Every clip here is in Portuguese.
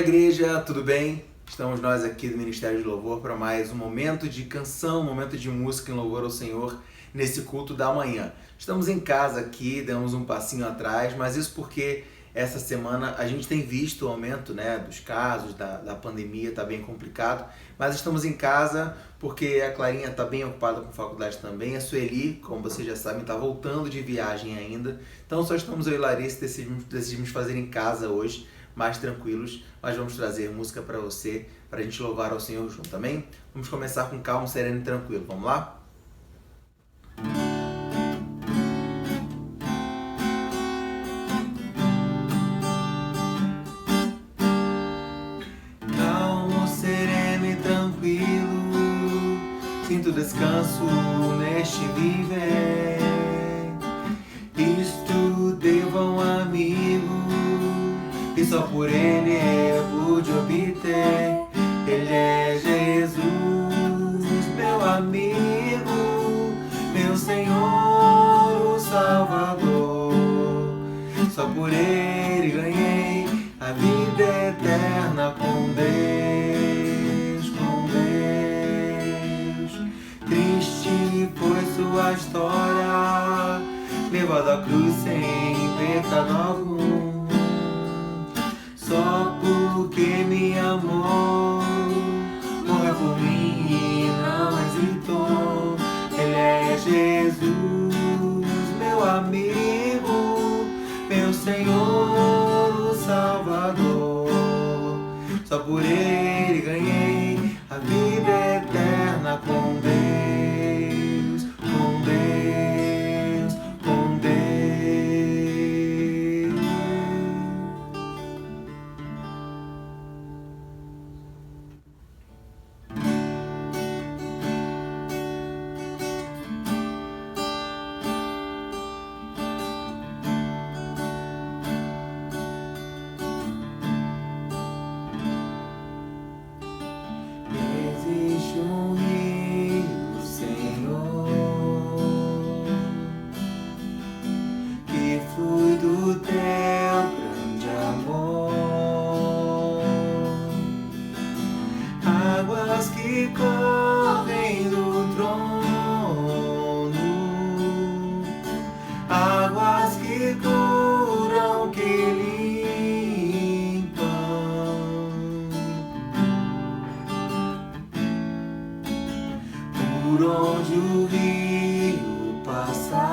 Olá, igreja, tudo bem? Estamos nós aqui do Ministério de Louvor para mais um momento de canção, um momento de música em louvor ao Senhor nesse culto da manhã. Estamos em casa aqui, damos um passinho atrás, mas isso porque essa semana a gente tem visto o aumento, dos casos, da pandemia, está bem complicado, mas estamos em casa porque a Clarinha está bem ocupada com faculdade também, a Sueli, como vocês já sabem, está voltando de viagem ainda, então só estamos eu e Larissa, decidimos fazer em casa hoje, mais tranquilos, mas vamos trazer música para você, para a gente louvar ao Senhor junto, amém? Vamos começar com calma, sereno e tranquilo, vamos lá? Calmo, sereno e tranquilo, sinto descanso neste viver. Isto devo a um amigo, e só por ele eu pude obter. Ele é Jesus, meu amigo, meu Senhor, o Salvador. Só por ele ganhei a vida eterna com Deus, com Deus. Triste foi sua história, levado à cruz sem pecado algum. Só porque me amou, morreu por mim e não hesitou. Ele é Jesus, meu amigo, meu Senhor, o Salvador. Só por ele ganhei a vida eterna com Deus, com Deus, com Deus. Existe um rio, Senhor, que flui do teu grande amor. Águas que correm do trono, águas que curam, que limpam. Por onde o rio passar,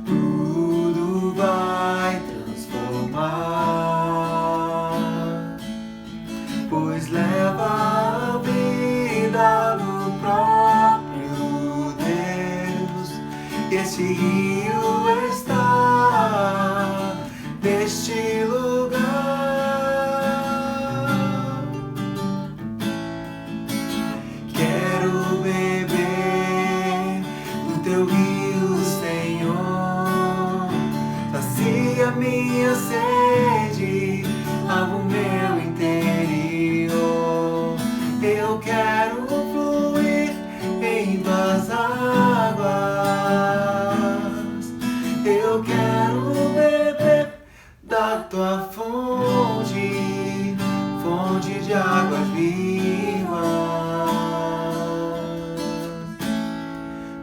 tudo vai transformar, pois leva a vida do próprio Deus. Este rio está neste lugar. Quero beber do teu rio, Senhor. Sacia minha sede, lava o meu interior. Eu quero fluir em tuas águas. Eu quero beber da tua fonte, fonte de águas vivas.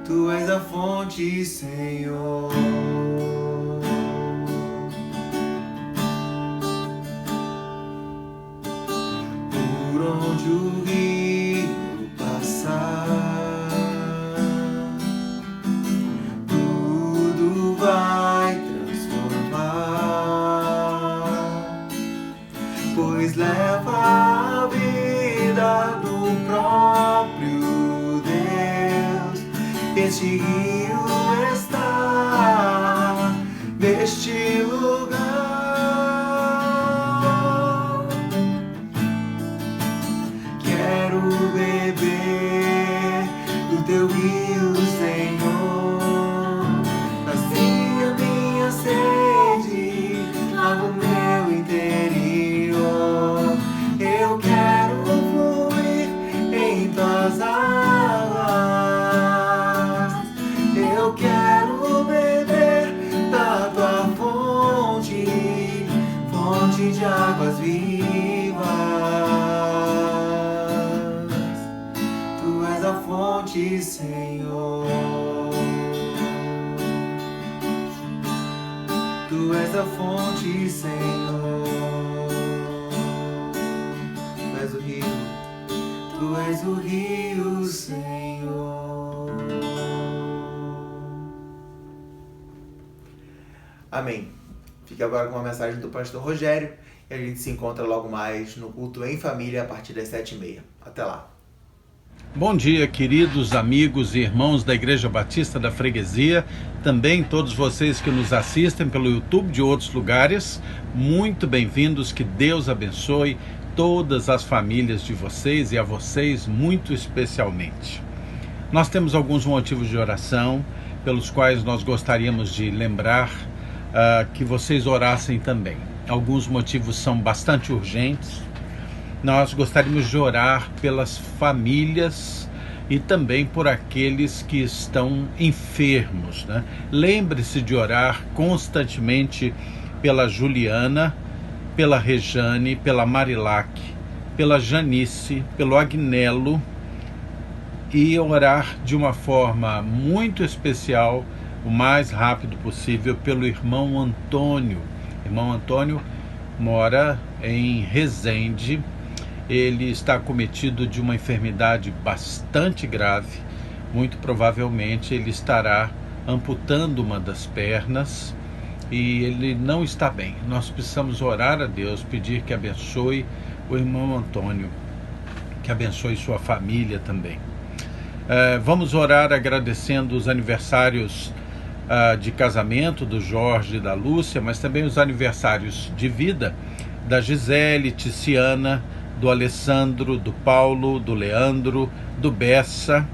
Tu és a fonte, Senhor. Por onde o rio passar, tudo vai transformar, pois leva a vida do próprio Deus. Este rio está neste lugar. Quero beber do teu rio, Senhor. Sacia minha sede, lava o meu interior. Eu quero fluir em tuas águas. Eu quero beber da tua fonte. águas vivas. Tu és a fonte, Senhor. Tu és a fonte, Senhor. Tu és o rio. Tu és o rio, Senhor. Amém. Fique agora com a mensagem do pastor Rogério e a gente se encontra logo mais no culto em família a partir das 7h30. Até lá. Bom dia, queridos amigos e irmãos da Igreja Batista da Freguesia, também todos vocês que nos assistem pelo YouTube de outros lugares, muito bem-vindos, que Deus abençoe todas as famílias de vocês e a vocês muito especialmente. Nós temos alguns motivos de oração pelos quais nós gostaríamos de lembrar que vocês orassem também. Alguns motivos são bastante urgentes. Nós gostaríamos de orar pelas famílias e também por aqueles que estão enfermos, né? Lembre-se de orar constantemente pela Juliana, pela Rejane, pela Marilac, pela Janice, pelo Agnello, e orar de uma forma muito especial, o mais rápido possível, pelo irmão Antônio. Irmão Antônio mora em Resende. Ele está acometido de uma enfermidade bastante grave. Muito provavelmente ele estará amputando uma das pernas e ele não está bem. Nós precisamos orar a Deus, pedir que abençoe o irmão Antônio, que abençoe sua família também. Vamos orar agradecendo os aniversários de casamento do Jorge e da Lúcia, mas também os aniversários de vida da Gisele, Ticiana, do Alessandro, do Paulo, do Leandro, do Bessa,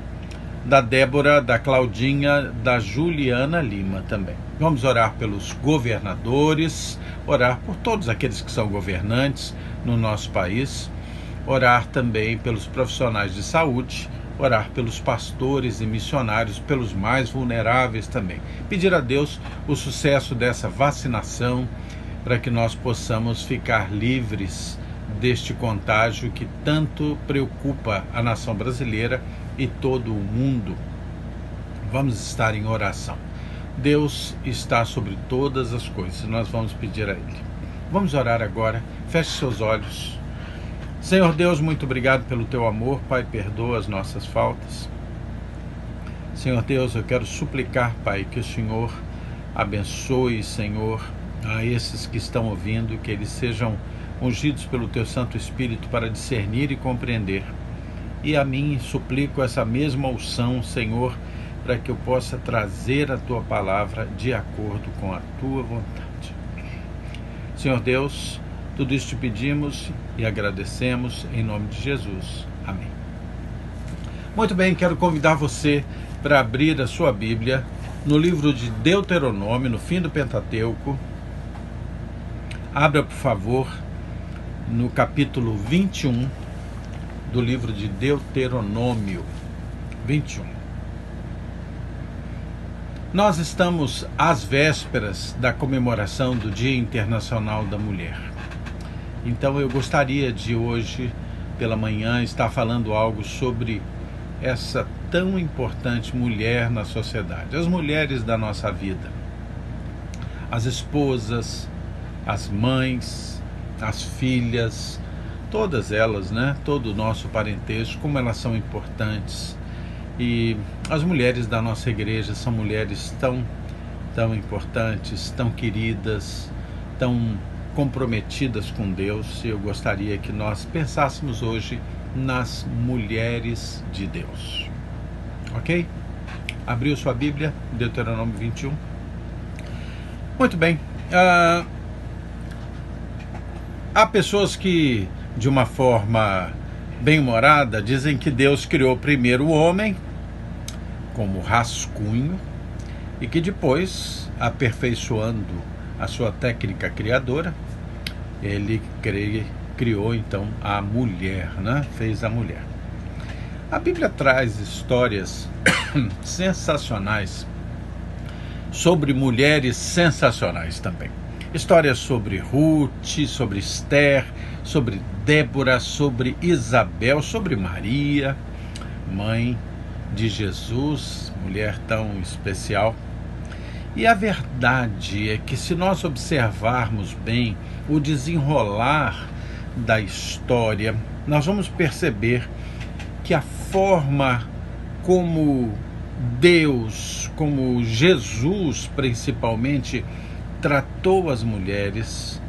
da Débora, da Claudinha, da Juliana Lima também. Vamos orar pelos governadores, orar por todos aqueles que são governantes no nosso país, orar também pelos profissionais de saúde, orar pelos pastores e missionários, pelos mais vulneráveis também. Pedir a Deus o sucesso dessa vacinação para que nós possamos ficar livres deste contágio que tanto preocupa a nação brasileira e todo o mundo. Vamos estar em oração. Deus está sobre todas as coisas, nós vamos pedir a Ele. Vamos orar agora, feche seus olhos. Senhor Deus, muito obrigado pelo Teu amor, Pai, perdoa as nossas faltas. Senhor Deus, eu quero suplicar, Pai, que o Senhor abençoe, Senhor, a esses que estão ouvindo, que eles sejam ungidos pelo Teu Santo Espírito para discernir e compreender. E a mim suplico essa mesma unção, Senhor, para que eu possa trazer a Tua palavra de acordo com a Tua vontade. Senhor Deus, tudo isso te pedimos e agradecemos em nome de Jesus. Amém. Muito bem, quero convidar você para abrir a sua Bíblia no livro de Deuteronômio, no fim do Pentateuco. Abra, por favor, no capítulo 21 do livro de Deuteronômio 21. Nós estamos às vésperas da comemoração do Dia Internacional da Mulher. Então eu gostaria de hoje, pela manhã, estar falando algo sobre essa tão importante mulher na sociedade. As mulheres da nossa vida. As esposas, as mães, as filhas, todas elas, né? Todo o nosso parentesco, como elas são importantes. E as mulheres da nossa igreja são mulheres tão importantes, tão queridas, tão comprometidas com Deus. E eu gostaria que nós pensássemos hoje nas mulheres de Deus. Ok? Abriu sua Bíblia, Deuteronômio 21. Muito bem. Há pessoas que, de uma forma bem-humorada, dizem que Deus criou primeiro o homem como rascunho e que depois, aperfeiçoando a sua técnica criadora, ele criou então a mulher, né? Fez a mulher. A Bíblia traz histórias sensacionais sobre mulheres sensacionais também. Histórias sobre Ruth, sobre Esther, sobre Débora, sobre Isabel, sobre Maria, mãe de Jesus, mulher tão especial. E a verdade é que, se nós observarmos bem o desenrolar da história, nós vamos perceber que a forma como Deus, como Jesus principalmente, tratou as mulheres,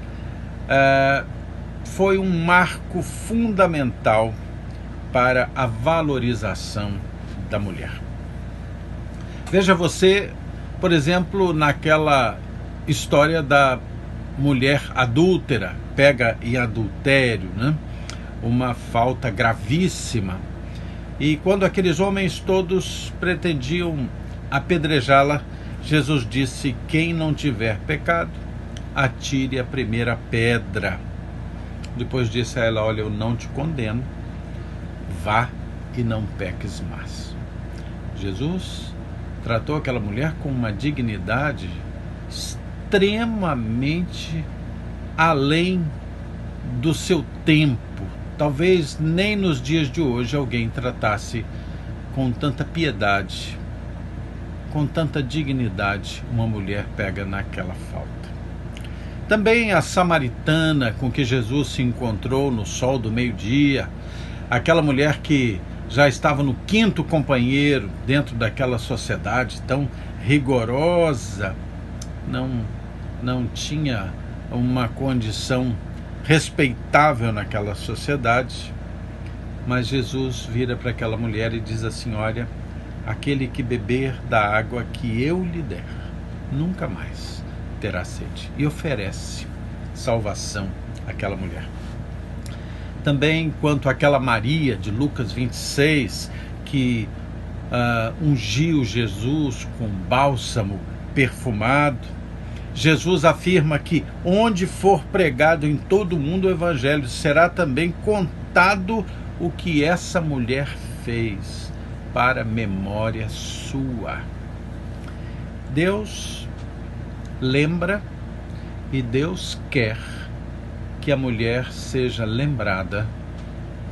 foi um marco fundamental para a valorização da mulher. Veja você, por exemplo, naquela história da mulher adúltera, pega em adultério, né? Uma falta gravíssima. E quando aqueles homens todos pretendiam apedrejá-la, Jesus disse: quem não tiver pecado, atire a primeira pedra. Depois disse a ela: olha, eu não te condeno, vá e não peques mais. Jesus tratou aquela mulher com uma dignidade extremamente além do seu tempo. Talvez nem nos dias de hoje alguém tratasse com tanta piedade, com tanta dignidade, uma mulher pega naquela falta. Também a samaritana com que Jesus se encontrou no sol do meio-dia, aquela mulher que já estava no quinto companheiro dentro daquela sociedade tão rigorosa, não tinha uma condição respeitável naquela sociedade, mas Jesus vira para aquela mulher e diz assim: olha, aquele que beber da água que eu lhe der, nunca mais terá sede, e oferece salvação àquela mulher. Também quanto àquela Maria de Lucas 26, que ungiu Jesus com bálsamo perfumado, Jesus afirma que onde for pregado em todo o mundo o evangelho, será também contado o que essa mulher fez para memória sua. Deus lembra e Deus quer que a mulher seja lembrada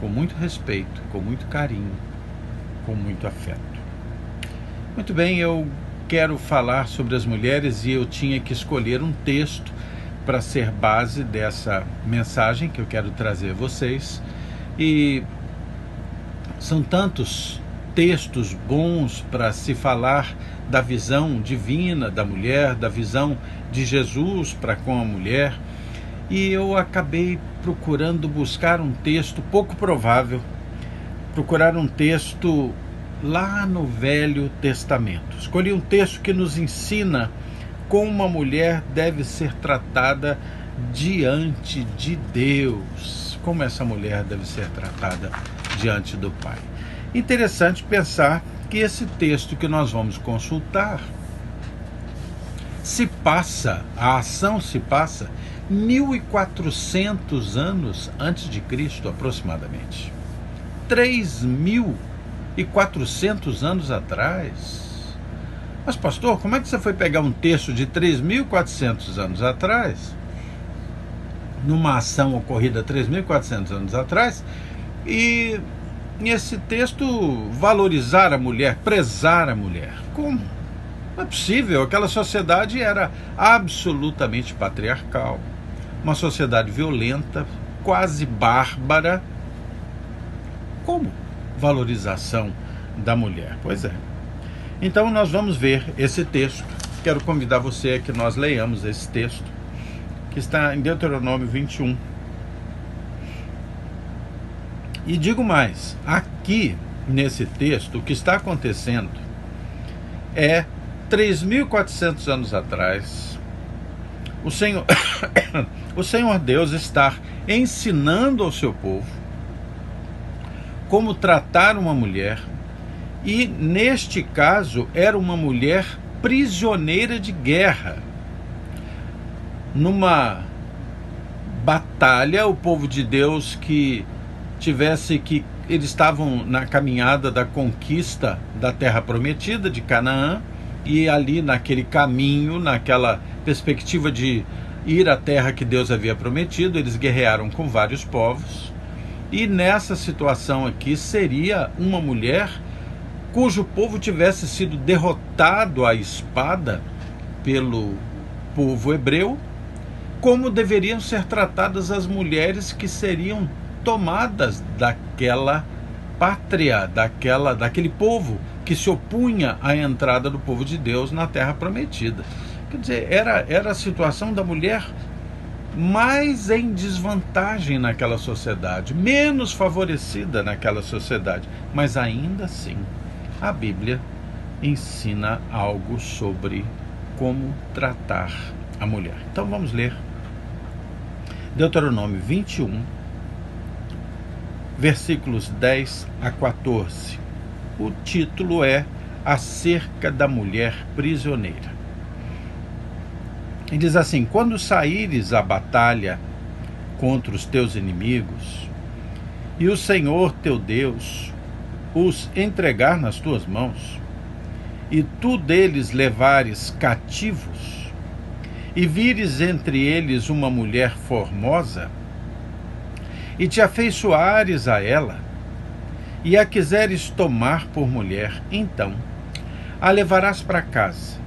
com muito respeito, com muito carinho, com muito afeto. Muito bem, eu quero falar sobre as mulheres e eu tinha que escolher um texto para ser base dessa mensagem que eu quero trazer a vocês. E são tantos textos bons para se falar da visão divina da mulher, da visão de Jesus para com a mulher. E eu acabei procurando buscar um texto pouco provável, procurar um texto lá no Velho Testamento. Escolhi um texto que nos ensina como uma mulher deve ser tratada diante de Deus, como essa mulher deve ser tratada diante do Pai. Interessante pensar que esse texto que nós vamos consultar a ação se passa 1.400 anos antes de Cristo, aproximadamente. 3.400 anos atrás. Mas, pastor, como é que você foi pegar um texto de 3.400 anos atrás, numa ação ocorrida 3.400 anos atrás, e nesse texto valorizar a mulher, prezar a mulher? Como? Não é possível. Aquela sociedade era absolutamente patriarcal, uma sociedade violenta, quase bárbara. Como valorização da mulher? Pois é. Então nós vamos ver esse texto. Quero convidar você a que nós leiamos esse texto, que está em Deuteronômio 21. E digo mais, aqui nesse texto, o que está acontecendo é 3.400 anos atrás, o Senhor Deus está ensinando ao seu povo como tratar uma mulher, e neste caso era uma mulher prisioneira de guerra. Numa batalha, o povo de Deus eles estavam na caminhada da conquista da terra prometida de Canaã, e ali naquele caminho, naquela perspectiva de ir à terra que Deus havia prometido. Eles guerrearam com vários povos, e nessa situação aqui seria uma mulher cujo povo tivesse sido derrotado à espada pelo povo hebreu. Como deveriam ser tratadas as mulheres que seriam tomadas daquela pátria, daquele povo que se opunha à entrada do povo de Deus na terra prometida. Quer dizer, era a situação da mulher mais em desvantagem naquela sociedade, menos favorecida naquela sociedade, mas ainda assim a Bíblia ensina algo sobre como tratar a mulher. Então vamos ler Deuteronômio 21, versículos 10 a 14. O título é Acerca da Mulher Prisioneira. E diz assim: quando saíres à batalha contra os teus inimigos, e o Senhor teu Deus os entregar nas tuas mãos, e tu deles levares cativos, e vires entre eles uma mulher formosa, e te afeiçoares a ela, e a quiseres tomar por mulher, então a levarás para casa,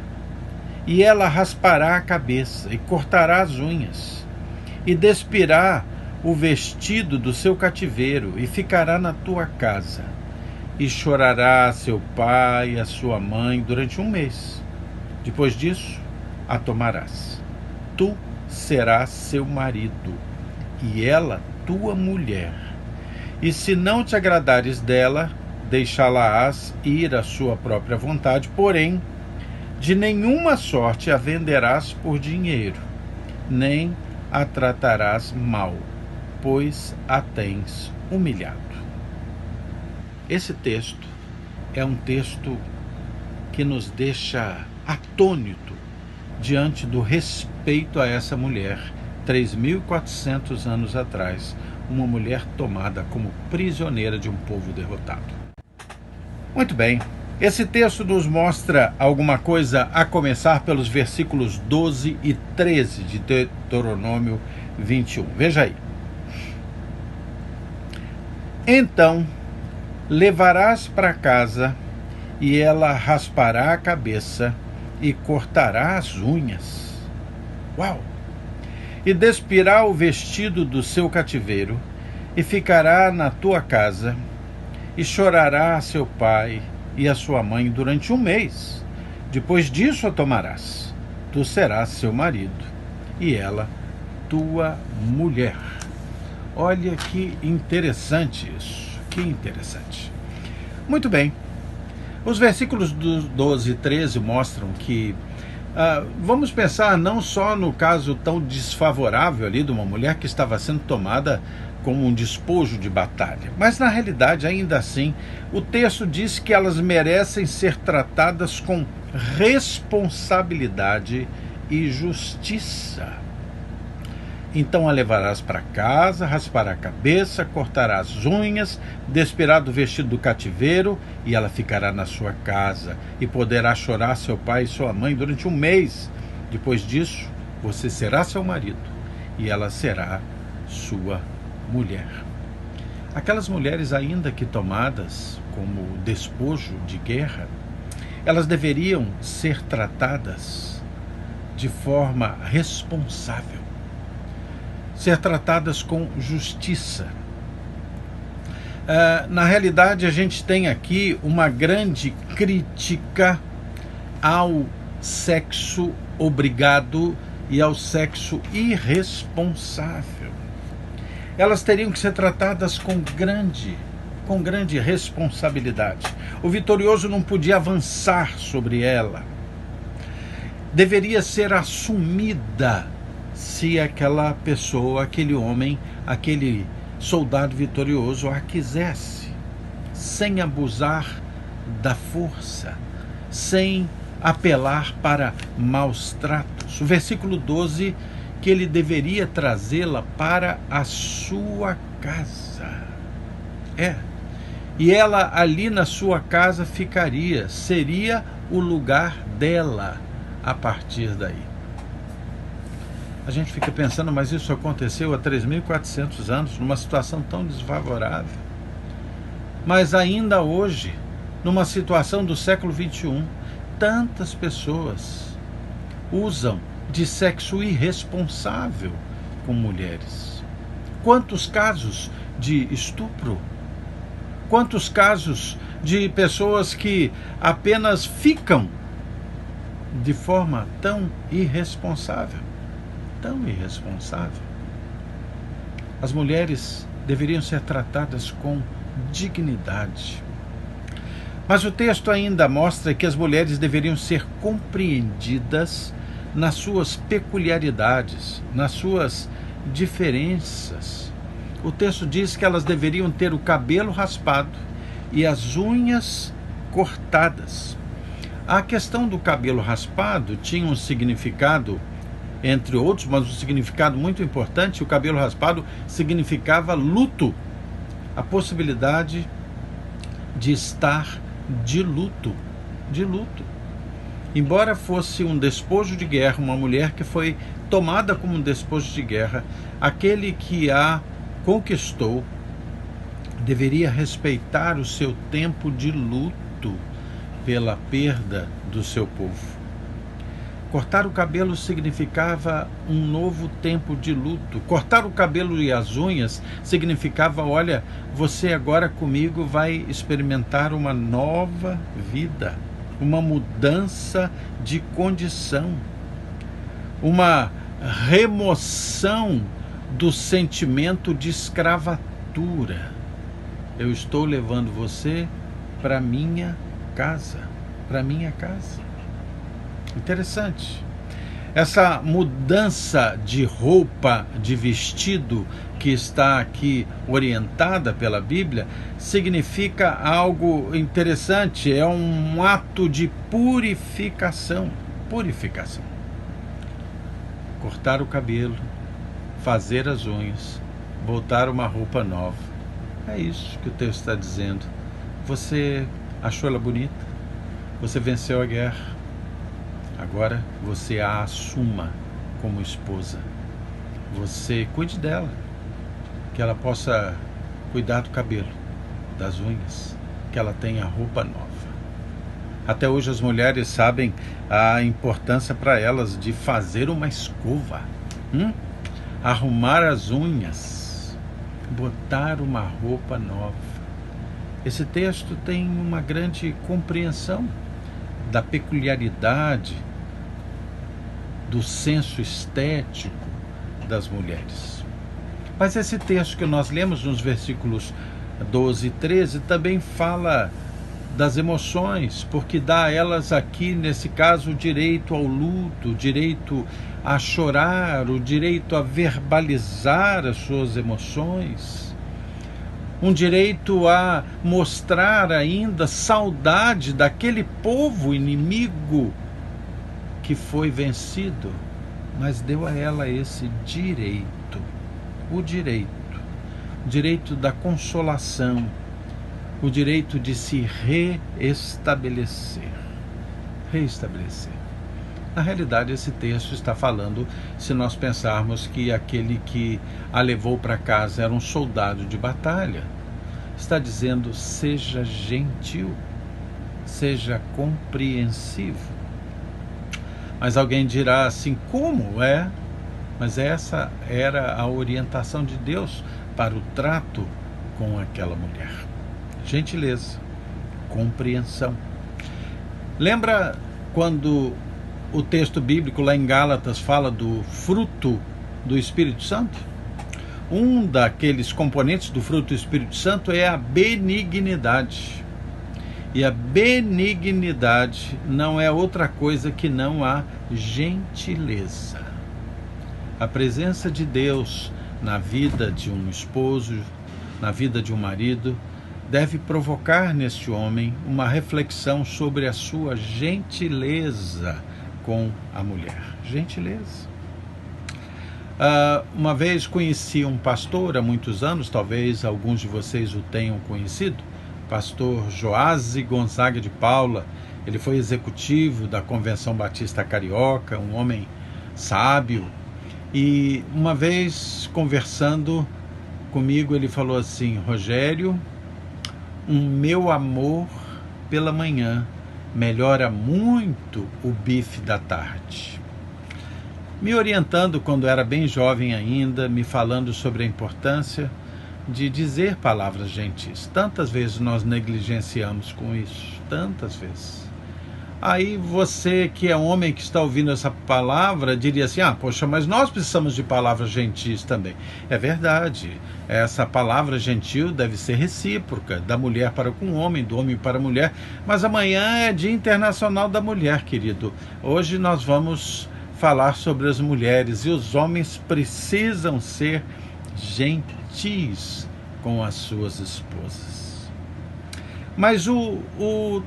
e ela raspará a cabeça, e cortará as unhas, e despirá o vestido do seu cativeiro, e ficará na tua casa, e chorará a seu pai e a sua mãe durante 1 mês. Depois disso, a tomarás. Tu serás seu marido, e ela tua mulher. E se não te agradares dela, deixá-la-ás ir à sua própria vontade, porém, de nenhuma sorte a venderás por dinheiro, nem a tratarás mal, pois a tens humilhado. Esse texto é um texto que nos deixa atônito diante do respeito a essa mulher, 3.400 anos atrás, uma mulher tomada como prisioneira de um povo derrotado. Muito bem, esse texto nos mostra alguma coisa a começar pelos versículos 12 e 13 de Deuteronômio 21. Veja aí. Então levarás para casa, e ela raspará a cabeça e cortará as unhas. Uau! E despirá o vestido do seu cativeiro, e ficará na tua casa, e chorará a seu pai e a sua mãe durante 1 mês. Depois disso a tomarás. Tu serás seu marido, e ela tua mulher. Olha que interessante isso. Que interessante. Muito bem. Os versículos 12 e 13 mostram que vamos pensar não só no caso tão desfavorável ali de uma mulher que estava sendo tomada como um despojo de batalha, mas na realidade, ainda assim, o texto diz que elas merecem ser tratadas com responsabilidade e justiça. Então a levarás para casa, raspará a cabeça, cortará as unhas, despirá do vestido do cativeiro, e ela ficará na sua casa, e poderá chorar seu pai e sua mãe durante 1 mês. Depois disso, você será seu marido, e ela será sua mulher. Aquelas mulheres, ainda que tomadas como despojo de guerra, elas deveriam ser tratadas de forma responsável, ser tratadas com justiça. Na realidade, a gente tem aqui uma grande crítica ao sexo obrigado e ao sexo irresponsável. Elas teriam que ser tratadas com grande responsabilidade. O vitorioso não podia avançar sobre ela. Deveria ser assumida se aquela pessoa, aquele homem, aquele soldado vitorioso a quisesse, sem abusar da força, sem apelar para maus tratos. O versículo 12, que ele deveria trazê-la para a sua casa. E ela ali na sua casa ficaria, seria o lugar dela a partir daí. A gente fica pensando, mas isso aconteceu há 3.400 anos, numa situação tão desfavorável. Mas ainda hoje, numa situação do século XXI, tantas pessoas usam de sexo irresponsável com mulheres. Quantos casos de estupro? Quantos casos de pessoas que apenas ficam de forma tão irresponsável? Tão irresponsável. As mulheres deveriam ser tratadas com dignidade. Mas o texto ainda mostra que as mulheres deveriam ser compreendidas nas suas peculiaridades, nas suas diferenças. O texto diz que elas deveriam ter o cabelo raspado e as unhas cortadas. A questão do cabelo raspado tinha um significado, entre outros, mas um significado muito importante. O cabelo raspado significava luto, a possibilidade de estar de luto, Embora fosse um despojo de guerra, uma mulher que foi tomada como um despojo de guerra, aquele que a conquistou deveria respeitar o seu tempo de luto pela perda do seu povo. Cortar o cabelo significava um novo tempo de luto. Cortar o cabelo e as unhas significava, olha, você agora comigo vai experimentar uma nova vida, uma mudança de condição, uma remoção do sentimento de escravatura. Eu estou levando você para minha casa, Interessante. Essa mudança de roupa, de vestido, que está aqui orientada pela Bíblia, significa algo interessante, é um ato de purificação. Cortar o cabelo, fazer as unhas, botar uma roupa nova. É isso que o texto está dizendo. Você achou ela bonita? Você venceu a guerra. Agora você a assuma como esposa. Você cuide dela, que ela possa cuidar do cabelo, das unhas, que ela tenha roupa nova. Até hoje as mulheres sabem a importância para elas de fazer uma escova, arrumar as unhas, botar uma roupa nova. Esse texto tem uma grande compreensão da peculiaridade, do senso estético das mulheres. Mas esse texto que nós lemos nos versículos 12 e 13 também fala das emoções, porque dá a elas aqui, nesse caso, o direito ao luto, o direito a chorar, o direito a verbalizar as suas emoções, um direito a mostrar ainda saudade daquele povo inimigo que foi vencido, mas deu a ela esse direito, o direito da consolação, o direito de se reestabelecer. Na realidade, esse texto está falando, se nós pensarmos que aquele que a levou para casa era um soldado de batalha, está dizendo: seja gentil, seja compreensivo. Mas alguém dirá assim: como é? Mas essa era a orientação de Deus para o trato com aquela mulher. Gentileza, compreensão. Lembra quando o texto bíblico lá em Gálatas fala do fruto do Espírito Santo? Um daqueles componentes do fruto do Espírito Santo é a benignidade. E a benignidade não é outra coisa que não a gentileza. A presença de Deus na vida de um esposo, na vida de um marido, deve provocar neste homem uma reflexão sobre a sua gentileza com a mulher. Gentileza. Uma vez conheci um pastor há muitos anos, talvez alguns de vocês o tenham conhecido, pastor Joásio Gonzaga de Paula. Ele foi executivo da Convenção Batista Carioca, um homem sábio, E uma vez conversando comigo, ele falou assim: Rogério, meu amor pela manhã melhora muito o bife da tarde. Me orientando quando era bem jovem ainda, me falando sobre a importância de dizer palavras gentis. Tantas vezes nós negligenciamos com isso, tantas vezes. Aí você que é homem que está ouvindo essa palavra diria assim: poxa, mas nós precisamos de palavras gentis também. É verdade, essa palavra gentil deve ser recíproca, da mulher para com o homem, do homem para a mulher. Mas amanhã é Dia Internacional da Mulher, querido. Hoje nós vamos falar sobre as mulheres, e os homens precisam ser gentis com as suas esposas. Mas o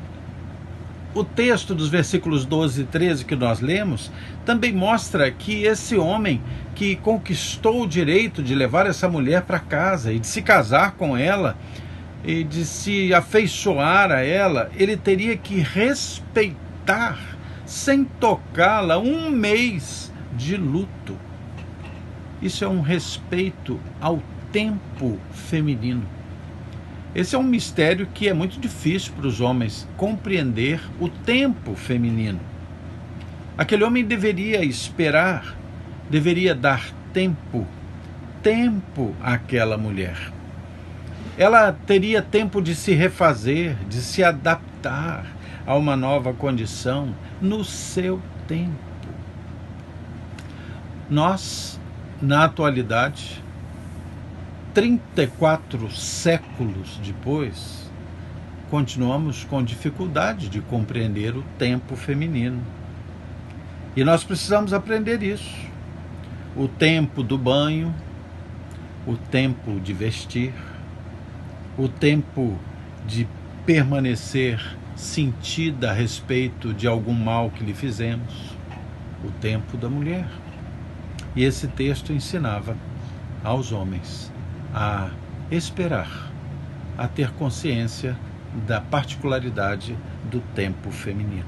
texto dos versículos 12 e 13 que nós lemos também mostra que esse homem que conquistou o direito de levar essa mulher para casa e de se casar com ela e de se afeiçoar a ela, ele teria que respeitar, sem tocá-la, 1 mês de luto. Isso é um respeito ao tempo feminino. Esse é um mistério que é muito difícil para os homens compreender, o tempo feminino. Aquele homem deveria esperar, deveria dar tempo àquela mulher. Ela teria tempo de se refazer, de se adaptar a uma nova condição no seu tempo. Nós, na atualidade, 34 séculos depois, continuamos com dificuldade de compreender o tempo feminino. E nós precisamos aprender isso. O tempo do banho, o tempo de vestir, o tempo de permanecer sentida a respeito de algum mal que lhe fizemos, o tempo da mulher. E esse texto ensinava aos homens a esperar, a ter consciência da particularidade do tempo feminino.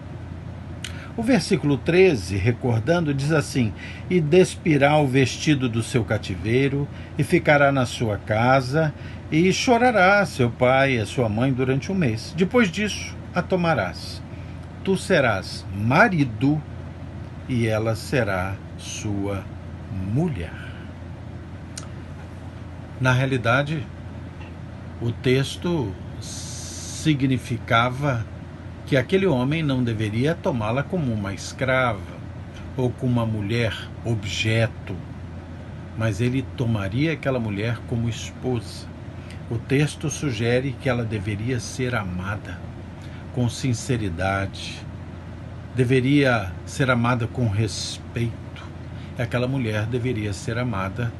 O versículo 13, recordando, diz assim: e despirá o vestido do seu cativeiro, e ficará na sua casa, e chorará seu pai e a sua mãe durante 1 mês. Depois disso, a tomarás. Tu serás marido, e ela será sua mulher. Na realidade, o texto significava que aquele homem não deveria tomá-la como uma escrava ou como uma mulher objeto, mas ele tomaria aquela mulher como esposa. O texto sugere que ela deveria ser amada com sinceridade, deveria ser amada com respeito. Aquela mulher deveria ser amada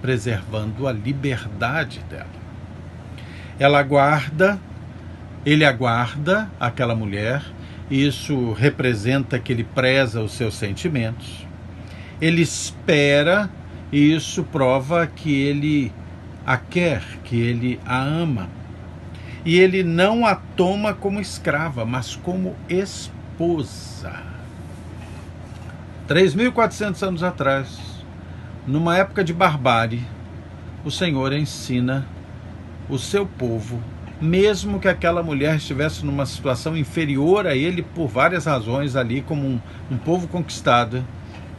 preservando a liberdade dela. Ele aguarda aquela mulher, e isso representa que ele preza os seus sentimentos. Ele espera, e isso prova que ele a quer, que ele a ama. E ele não a toma como escrava, mas como esposa. 3.400 anos atrás, numa época de barbárie, o Senhor ensina o seu povo, mesmo que aquela mulher estivesse numa situação inferior a ele por várias razões ali, como um povo conquistado,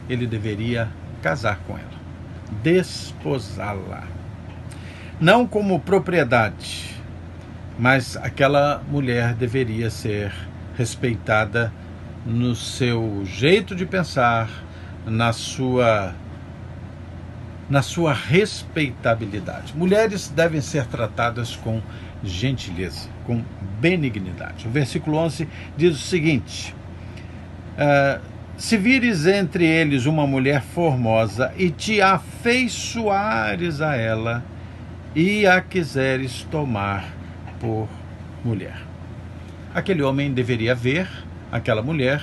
ele deveria casar com ela, desposá-la. Não como propriedade, mas aquela mulher deveria ser respeitada no seu jeito de pensar, na sua respeitabilidade. Mulheres devem ser tratadas com gentileza, com benignidade. O versículo 11 diz o seguinte: se vires entre eles uma mulher formosa e te afeiçoares a ela e a quiseres tomar por mulher. Aquele homem deveria ver aquela mulher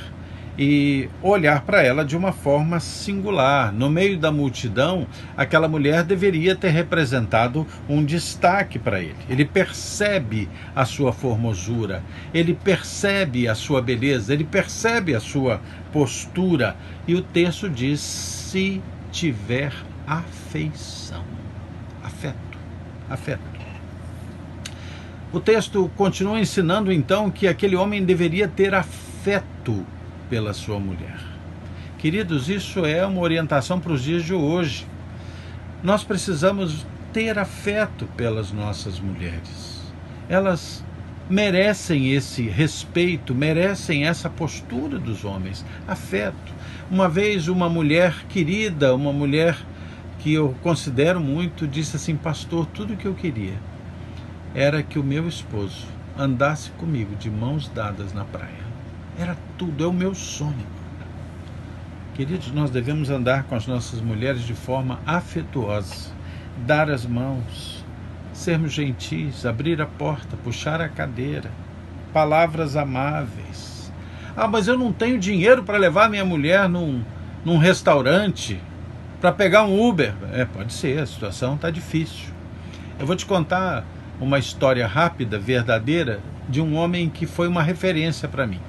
e olhar para ela de uma forma singular. No meio da multidão, aquela mulher deveria ter representado um destaque para ele. Ele percebe a sua formosura, ele percebe a sua beleza, ele percebe a sua postura. E o texto diz: se tiver afeição. Afeto, afeto. O texto continua ensinando então que aquele homem deveria ter afeto pela sua mulher. Queridos, isso é uma orientação para os dias de hoje. Nós precisamos ter afeto pelas nossas mulheres. Elas merecem esse respeito, merecem essa postura dos homens. Afeto. Uma vez uma mulher querida, uma mulher que eu considero muito, disse assim: pastor, tudo o que eu queria era que o meu esposo andasse comigo de mãos dadas na praia. Era tudo, é o meu sonho. Queridos, nós devemos andar com as nossas mulheres de forma afetuosa, dar as mãos, sermos gentis, abrir a porta, puxar a cadeira, palavras amáveis. Ah, mas eu não tenho dinheiro para levar minha mulher num restaurante, para pegar um Uber. Pode ser, a situação está difícil. Eu vou te contar uma história rápida, verdadeira, de um homem que foi uma referência para mim.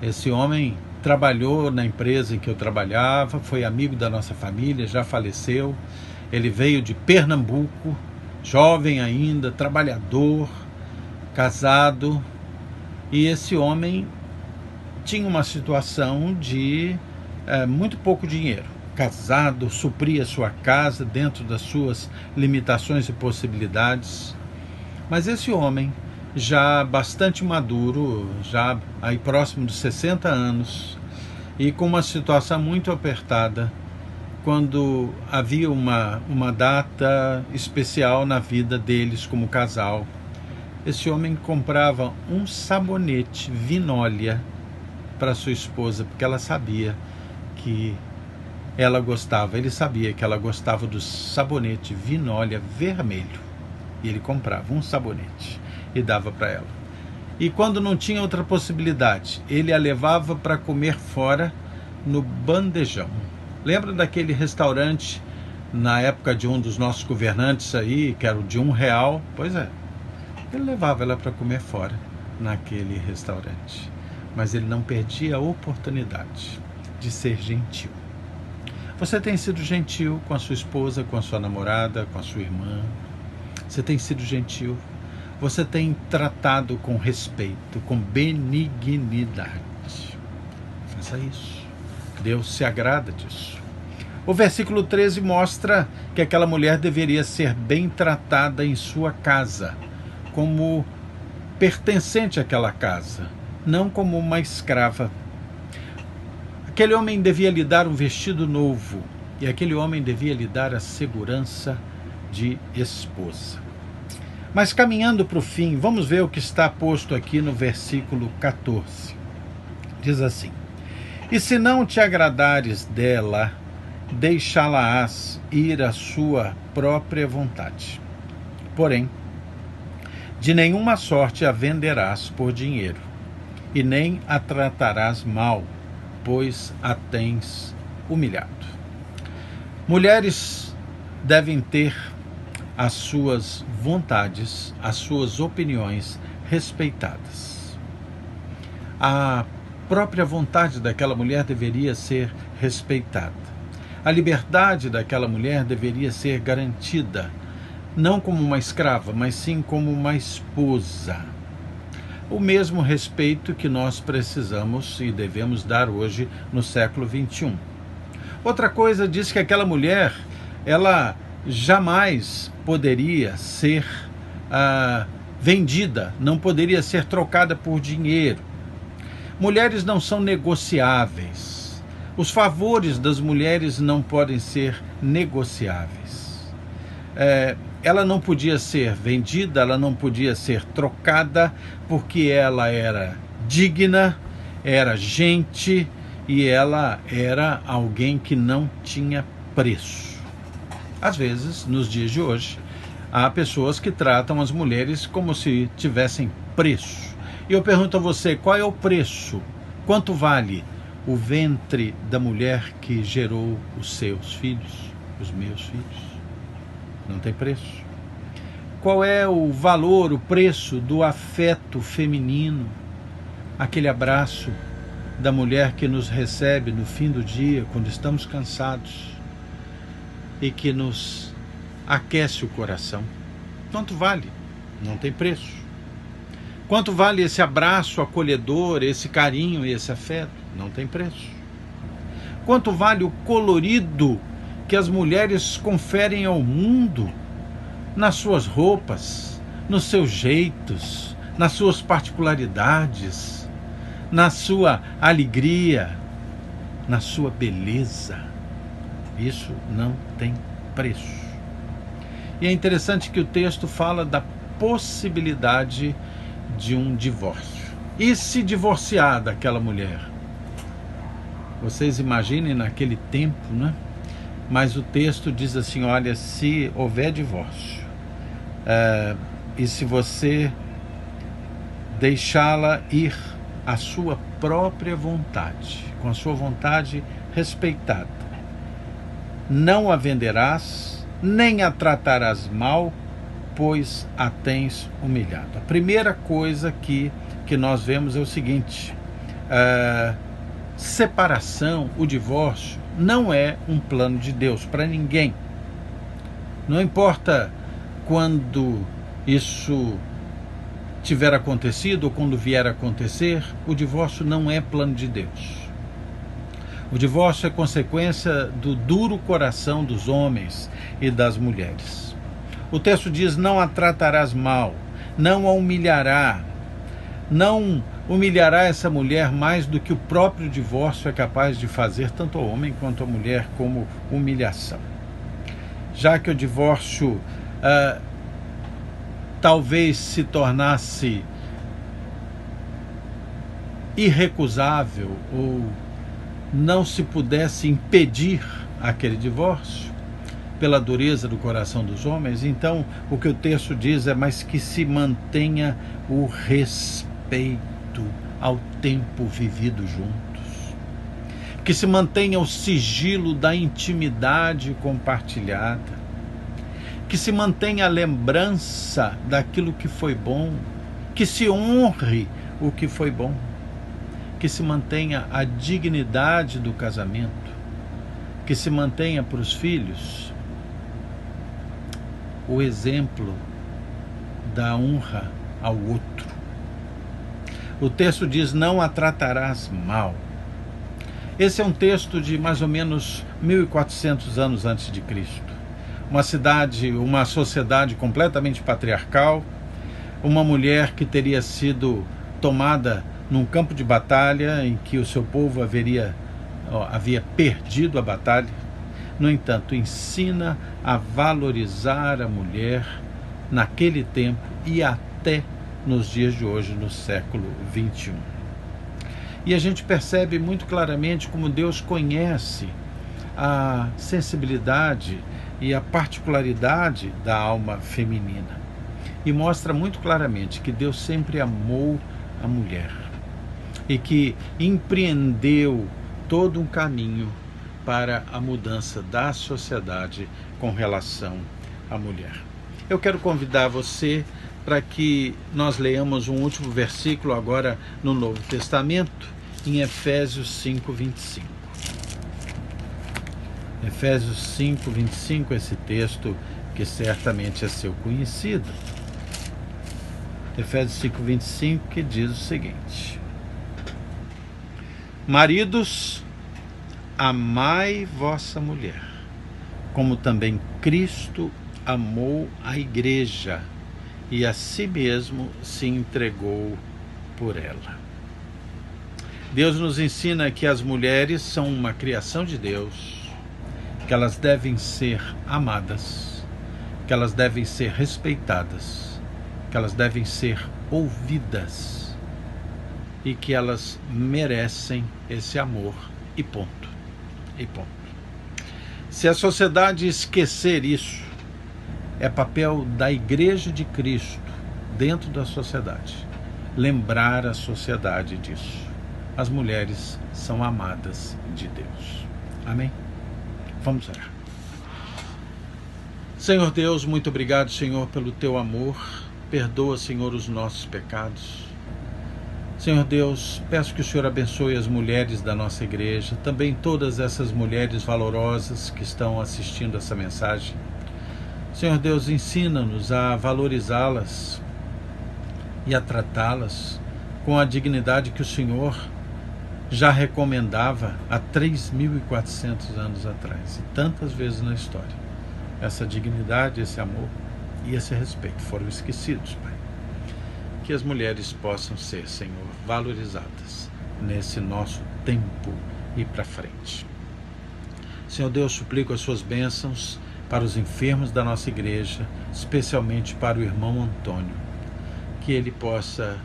Esse homem trabalhou na empresa em que eu trabalhava, foi amigo da nossa família, já faleceu. Ele veio de Pernambuco, jovem ainda, trabalhador, casado, e esse homem tinha uma situação de muito pouco dinheiro. Casado, supria sua casa dentro das suas limitações e possibilidades. Mas esse homem, já bastante maduro, já aí próximo dos 60 anos, e com uma situação muito apertada, quando havia uma data especial na vida deles como casal, esse homem comprava um sabonete Vinólia para sua esposa, porque ela sabia que ela gostava, ele sabia que ela gostava do sabonete Vinólia vermelho, e ele comprava um sabonete e dava para ela. E quando não tinha outra possibilidade, ele a levava para comer fora no bandejão. Lembra daquele restaurante na época de um dos nossos governantes aí, que era o de R$1? Pois é, ele levava ela para comer fora naquele restaurante. Mas ele não perdia a oportunidade de ser gentil. Você tem sido gentil com a sua esposa, com a sua namorada, com a sua irmã? Você tem sido gentil? Você tem tratado com respeito, com benignidade? Faça isso. Deus se agrada disso. O versículo 13 mostra que aquela mulher deveria ser bem tratada em sua casa, como pertencente àquela casa, não como uma escrava. Aquele homem devia lhe dar um vestido novo, e aquele homem devia lhe dar a segurança de esposa. Mas caminhando para o fim, vamos ver o que está posto aqui no versículo 14. Diz assim: e se não te agradares dela, deixá-la-ás ir à sua própria vontade. Porém, de nenhuma sorte a venderás por dinheiro, e nem a tratarás mal, pois a tens humilhado. Mulheres devem ter as suas vontades, as suas opiniões respeitadas. A própria vontade daquela mulher deveria ser respeitada. A liberdade daquela mulher deveria ser garantida, não como uma escrava, mas sim como uma esposa. O mesmo respeito que nós precisamos e devemos dar hoje no século XXI. Outra coisa diz que aquela mulher, ela jamais poderia ser vendida, não poderia ser trocada por dinheiro. Mulheres não são negociáveis. Os favores das mulheres não podem ser negociáveis. Ela não podia ser vendida, ela não podia ser trocada, porque ela era digna, era gente e ela era alguém que não tinha preço. Às vezes, nos dias de hoje, há pessoas que tratam as mulheres como se tivessem preço. E eu pergunto a você, qual é o preço? Quanto vale o ventre da mulher que gerou os seus filhos, os meus filhos? Não tem preço. Qual é o valor, o preço do afeto feminino? Aquele abraço da mulher que nos recebe no fim do dia, quando estamos cansados, e que nos aquece o coração. Quanto vale? Não tem preço. Quanto vale esse abraço acolhedor, esse carinho e esse afeto? Não tem preço. Quanto vale o colorido que as mulheres conferem ao mundo nas suas roupas, nos seus jeitos, nas suas particularidades, na sua alegria, na sua beleza? Isso não tem preço. E é interessante que o texto fala da possibilidade de um divórcio. E se divorciar daquela mulher? Vocês imaginem naquele tempo, né? Mas o texto diz assim, olha, se houver divórcio, e se você deixá-la ir à sua própria vontade, com a sua vontade respeitada, não a venderás, nem a tratarás mal, pois a tens humilhado. A primeira coisa que nós vemos é o seguinte: separação, o divórcio, não é um plano de Deus para ninguém. Não importa quando isso tiver acontecido ou quando vier a acontecer, o divórcio não é plano de Deus. O divórcio é consequência do duro coração dos homens e das mulheres. O texto diz, não a tratarás mal, não a humilhará, não humilhará essa mulher mais do que o próprio divórcio é capaz de fazer, tanto ao homem quanto à mulher, como humilhação. Já que o divórcio talvez se tornasse irrecusável ou não se pudesse impedir aquele divórcio pela dureza do coração dos homens, então o que o texto diz é, mas que se mantenha o respeito ao tempo vivido juntos, que se mantenha o sigilo da intimidade compartilhada, que se mantenha a lembrança daquilo que foi bom, que se honre o que foi bom, que se mantenha a dignidade do casamento, que se mantenha para os filhos o exemplo da honra ao outro. O texto diz, não a tratarás mal. Esse é um texto de mais ou menos 1400 anos antes de Cristo. Uma cidade, uma sociedade completamente patriarcal, uma mulher que teria sido tomada num campo de batalha em que o seu povo havia perdido a batalha. No entanto, ensina a valorizar a mulher naquele tempo e até nos dias de hoje, no século 21. E a gente percebe muito claramente como Deus conhece a sensibilidade e a particularidade da alma feminina. E mostra muito claramente que Deus sempre amou a mulher e que empreendeu todo um caminho para a mudança da sociedade com relação à mulher. Eu quero convidar você para que nós leiamos um último versículo agora no Novo Testamento, em Efésios 5:25. Efésios 5:25, esse texto que certamente é seu conhecido. Efésios 5:25, que diz o seguinte: maridos, amai vossa mulher, como também Cristo amou a igreja e a si mesmo se entregou por ela. Deus nos ensina que as mulheres são uma criação de Deus, que elas devem ser amadas, que elas devem ser respeitadas, que elas devem ser ouvidas e que elas merecem esse amor e ponto. E ponto. Se a sociedade esquecer isso, é papel da Igreja de Cristo dentro da sociedade lembrar a sociedade disso. As mulheres são amadas de Deus. Amém? Vamos orar. Senhor Deus, muito obrigado, Senhor, pelo teu amor. Perdoa, Senhor, os nossos pecados. Senhor Deus, peço que o Senhor abençoe as mulheres da nossa igreja, também todas essas mulheres valorosas que estão assistindo essa mensagem. Senhor Deus, ensina-nos a valorizá-las e a tratá-las com a dignidade que o Senhor já recomendava há 3.400 anos atrás, e tantas vezes na história. Essa dignidade, esse amor e esse respeito foram esquecidos, Pai. Que as mulheres possam ser, Senhor, valorizadas nesse nosso tempo e para frente. Senhor Deus, suplico as suas bênçãos para os enfermos da nossa igreja, especialmente para o irmão Antônio, que ele possa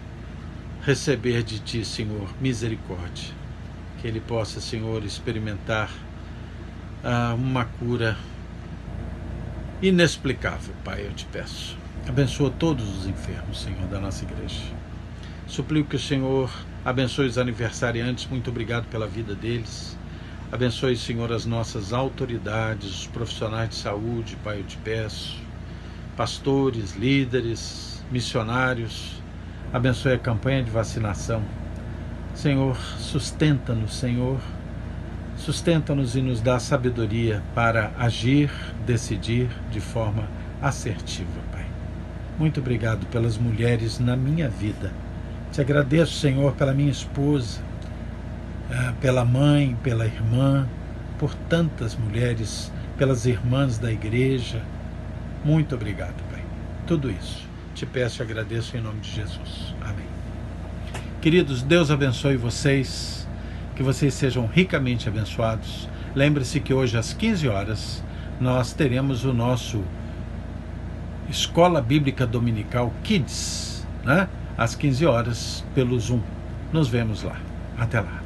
receber de Ti, Senhor, misericórdia, que ele possa, Senhor, experimentar uma cura inexplicável, Pai, eu te peço. Abençoa todos os enfermos, Senhor, da nossa igreja. Suplico que o Senhor abençoe os aniversariantes, muito obrigado pela vida deles. Abençoe, Senhor, as nossas autoridades, os profissionais de saúde, Pai, eu te peço. Pastores, líderes, missionários. Abençoe a campanha de vacinação. Senhor, sustenta-nos, Senhor. Sustenta-nos e nos dá sabedoria para agir, decidir de forma assertiva, Pai. Muito obrigado pelas mulheres na minha vida. Te agradeço, Senhor, pela minha esposa, pela mãe, pela irmã, por tantas mulheres, pelas irmãs da igreja. Muito obrigado, Pai. Tudo isso te peço e agradeço em nome de Jesus. Amém. Queridos, Deus abençoe vocês, que vocês sejam ricamente abençoados. Lembre-se que hoje às 15 horas nós teremos o nosso Escola Bíblica Dominical Kids, né? Às 15 horas pelo Zoom. Nos vemos lá. Até lá.